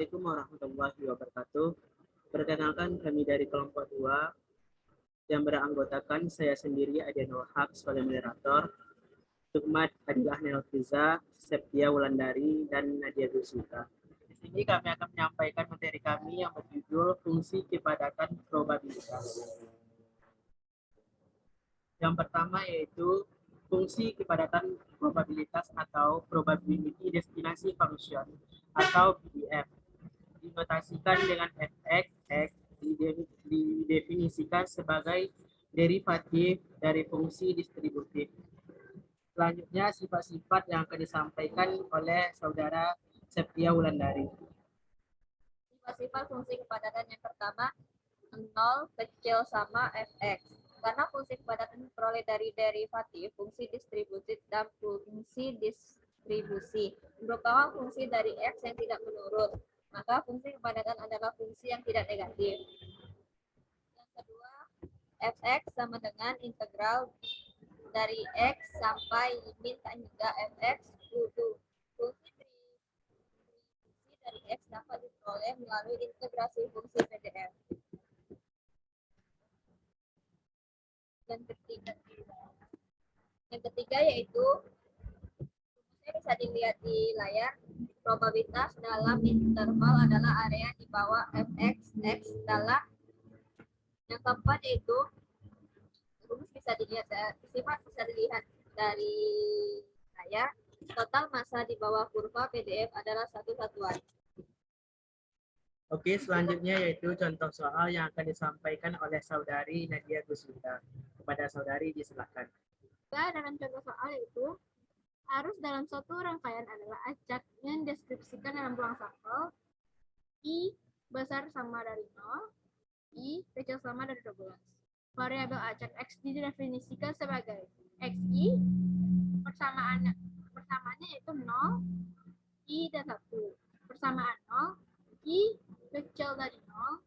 Assalamualaikum warahmatullahi wabarakatuh. Perkenalkan kami dari kelompok 2 yang beranggotakan saya sendiri Adian Wahab sebagai moderator, Tukmat Adilah Nelfiza, Septia Wulandari, dan Nadia Gusita. Di sini kami akan menyampaikan materi kami yang berjudul fungsi kepadatan probabilitas. Yang pertama yaitu fungsi kepadatan probabilitas atau probability destination function atau PDF. Dinotasikan dengan fx, x didefinisikan sebagai derivatif dari fungsi distributif. Selanjutnya sifat-sifat yang akan disampaikan oleh saudara Septia Wulandari. Sifat-sifat fungsi kepadatan yang pertama, 0 kecil sama fx. Karena fungsi kepadatan diperoleh dari derivatif fungsi distributif dan fungsi distribusi merupakan fungsi dari x yang tidak menurun, maka fungsi kepadatan adalah fungsi yang tidak negatif. Yang kedua, fx sama dengan integral dari x sampai limit hingga fx kudu. Fungsi dari x dapat diperoleh melalui integrasi fungsi PDF. Yang ketiga yaitu bisa dilihat di layar, probabilitas dalam interval adalah area di bawah fx x dalam. Yang keempat yaitu rumus bisa dilihat dari layar, total massa di bawah kurva PDF adalah satu satuan. Oke, selanjutnya yaitu contoh soal yang akan disampaikan oleh saudari Nadia Gusita. Kepada saudari disilakan. Dalam contoh soal yaitu arus dalam suatu rangkaian adalah acak yang deskripsikan dalam ruang sampel. I besar sama dari 0, I kecil sama dari 12. Variabel acak X didefinisikan sebagai XI, persamaannya yaitu 0, I dan 1. Persamaan 0, I kecil dari 0,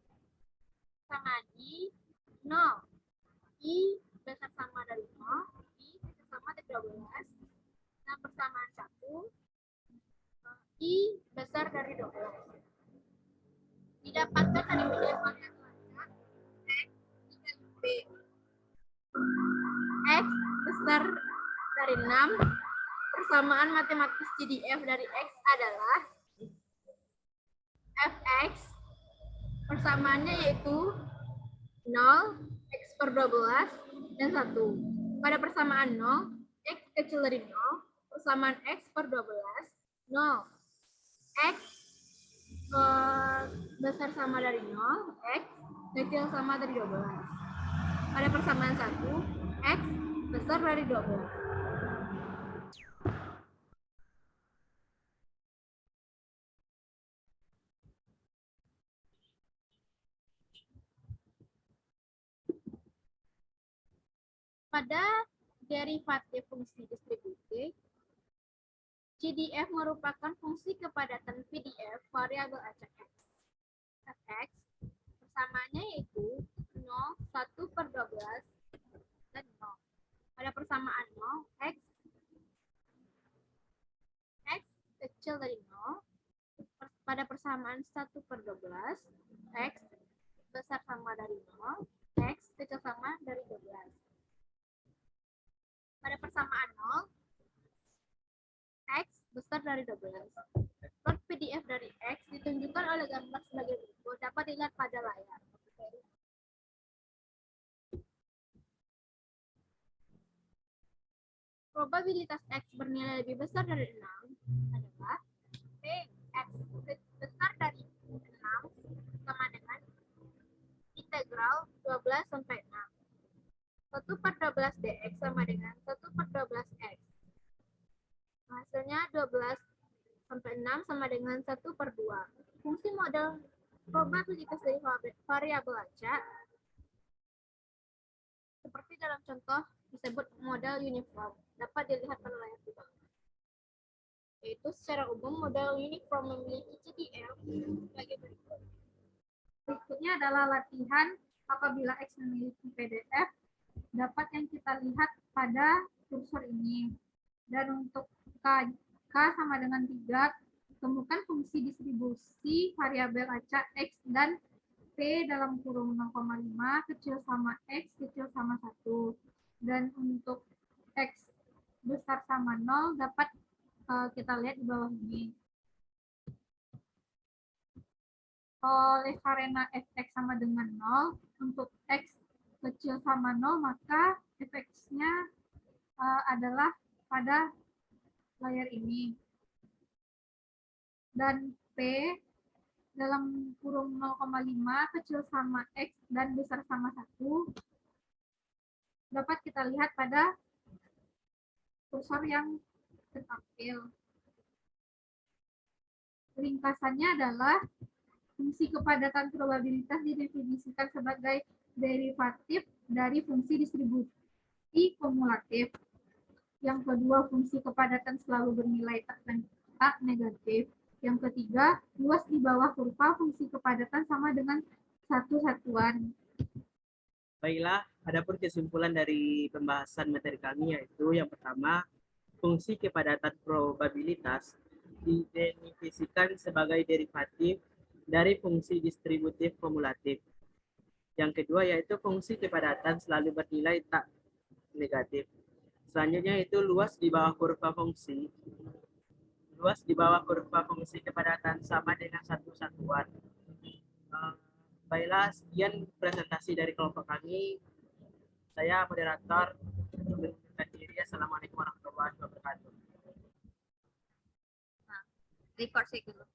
persamaan I, 0. I besar sama dari 0, I kecil sama dari 12. Nah, persamaan 1, I besar dari 12. Didapatkan dari PDF variabel acak X dikali B. X besar dari 6. Persamaan matematis GDF dari X adalah Fx persamaannya yaitu 0, X per 12, dan 1. Pada persamaan 0, X kecil dari 0, persamaan X per 12, 0. X besar sama dari 0, X kecil sama dari 12. Pada persamaan 1, X besar dari 12. Pada derivatif fungsi distributif, GDF merupakan fungsi kepadatan PDF variabel acak X. Fx persamaannya yaitu 0, 1 per 12, dan 0. Pada persamaan 0, X kecil dari 0. Pada persamaan 1 per 12, X besar sama dari 0, X kecil sama dari 12. Pada persamaan 0, X besar dari 12. Plot PDF dari X ditunjukkan oleh gambar sebagai berikut, dapat dilihat pada layar. Probabilitas X bernilai lebih besar dari 6 adalah Px besar dari 6 sama dengan integral 12 sampai 6. 1 per 12 dx sama dengan 1 per 12 x. Hasilnya 12 sampai 6 sama dengan 1 per 2. Fungsi model probabilitas dari variabel acak seperti dalam contoh disebut model uniform, dapat dilihat pada layar di bawah. Yaitu secara umum model uniform memiliki GDF sebagai berikut. Berikutnya adalah latihan apabila X memiliki PDF, dapat yang kita lihat pada kursor ini. Dan untuk K sama dengan 3, Temukan fungsi distribusi variabel acak X dan P dalam kurung 0,5 kecil sama X kecil sama 1. Dan untuk X besar sama 0 dapat kita lihat di bawah ini. Oleh karena fx sama dengan 0, untuk x kecil sama 0, maka fx-nya adalah pada layar ini. Dan P dalam kurung 0,5 kecil sama X dan besar sama 1 dapat kita lihat pada kursor yang tertampil. Ringkasannya adalah fungsi kepadatan probabilitas didefinisikan sebagai derivatif dari fungsi distribusi kumulatif. Yang kedua, fungsi kepadatan selalu bernilai tak negatif. Yang ketiga, luas di bawah kurva fungsi kepadatan sama dengan satu satuan. Baiklah, adapun kesimpulan dari pembahasan materi kami yaitu yang pertama, fungsi kepadatan probabilitas didefinisikan sebagai derivatif dari fungsi distributif kumulatif. Yang kedua yaitu fungsi kepadatan selalu bernilai tak negatif. Selanjutnya itu luas di bawah kurva fungsi. Luas di bawah kurva fungsi kepadatan sama dengan satu satuan. Baiklah, sekian presentasi dari kelompok kami. Saya moderator mengundurkan diri. Assalamualaikum warahmatullahi wabarakatuh. Record sih dulu.